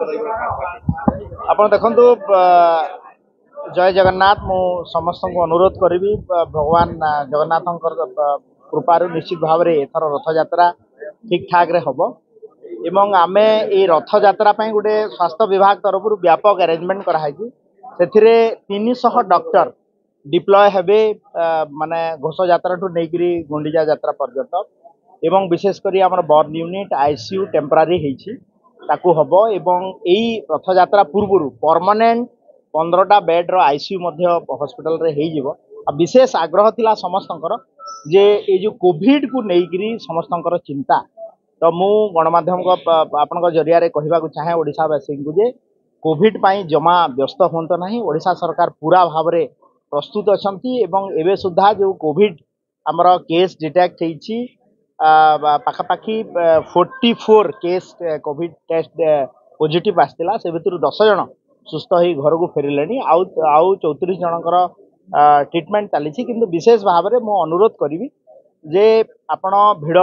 आपण देखंतु जय जगन्नाथ मु समस्त को अनुरोध करी भगवान जगन्नाथ कृपार निश्चित भाव में एथर रथ यात्रा ठीक ठाक रे हबो एवं आमे ए रथ यात्रा गोटे स्वास्थ्य विभाग तरफ व्यापक अरेंजमेंट कराई से 300 डॉक्टर डिप्लॉय हेबे माने घोष यात्रा ठू नहीं गुंडीजा यात्रा पर्यंत एवं विशेषकर आम बर्न यूनिट आईसीयू टेम्परारी ताकू हबो एवं एई रथ यात्रा पूर्व परमानेंट 15टा बेड रो आईसीयू हॉस्पिटल रे हेई जिवो आ विशेष आग्रह थिला समस्तंकर जे ए जो कोविड को नेइकरी समस्तंकर चिंता तो मु गणमाध्यम को आपन जरिया रे कहबा को चाहे ओडिशावासी को जे कोविड पाई जमा व्यस्त होंत नाही ओडिशा सरकार पूरा भाव रे प्रस्तुत अछंती एवं एबे सुद्धा जो कोविड हमर केस डिटेक्ट हेछि पाखापाखि 44 केस कोविड टेस्ट पॉजिटिव आसला से भितर 10 जन सुस्थ हो घर को फेरिले आउ 34 जनकर ट्रिटमेंट चली किंतु विशेष भाव में मु अनुरोध करी जे आपण भिड़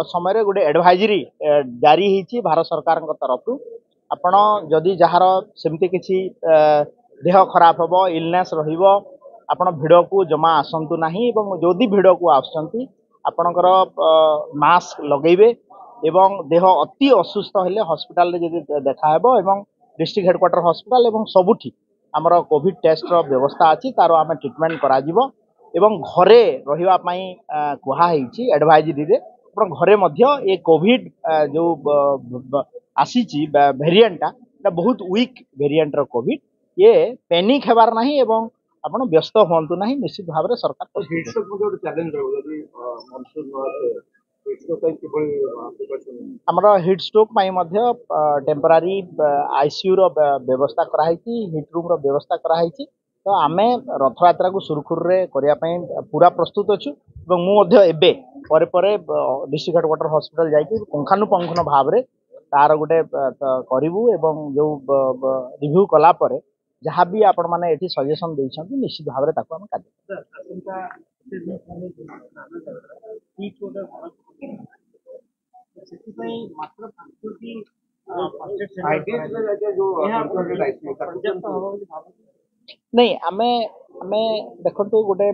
समय गोटे एडवाइजरी जारी होती भारत सरकार तरफ आपण जदि जार सेमती किसी देह खराब हम इलनेस आपण भिड़ को जमा आसतु ना जदि भिड़ को आसुँच आपणकर मास्क लगेबे एवं देह अति असुस्थ हेले हॉस्पिटल रे जदि देखा हेबो एवं डिस्ट्रिक्ट हेडक्वार्टर हॉस्पिटल एवं सबुठी आमर कोविड टेस्ट रो व्यवस्था अच्छी तार आम ट्रिटमेंट करा जिवो एवं घरे रहिबा पई कुहा हेछि एडवाइजरी रे आपण घरे मध्य ए कोविड जो आसीची वेरिएंटा बहुत वीक वेरिएंट रो कोविड ये पैनिक हेबार नाही एवं आपण व्यस्त होंतु नाही निश्चित भाव में सरकार आमर हिट स्ट्रोक टेम्परारी आईसीयू रो व्यवस्था कराई हिट रूम रो व्यवस्था कराई तो आमे रथ यात्रा को सुरखुर रे करिया पई पूरा प्रस्तुत अछु एवं मु मध्य एबे परे परे डिस्ट्रिक्ट हेडक्वार्टर हॉस्पिटल जाई पुंखानुपुंखन भाव रे तार गोटे करिवु एवं जो रिव्यू कला परे जहाँ भी आपण माने एठी सजेशन देइछन निश्चित भाव में ताको हम नहीं आमे आमे देखंतु गोटे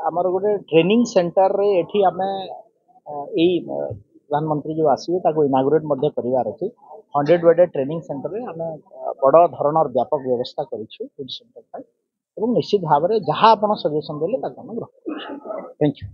हमर गोटे ट्रेनिंग सेंटर रे एठी आमे एई प्रधानमंत्री जो आसीबे ताको इनागुरेट मध्ये करिवार अछि 100 बेडेड ट्रेनिंग सेंटर रे आमे बड़ धरणर व्यापक व्यवस्था करिछु फूड सेंटर एवं निश्चित भाव में जहाँ आप सजेशन देले ताको हम ग्रहण करिछु। Thank you.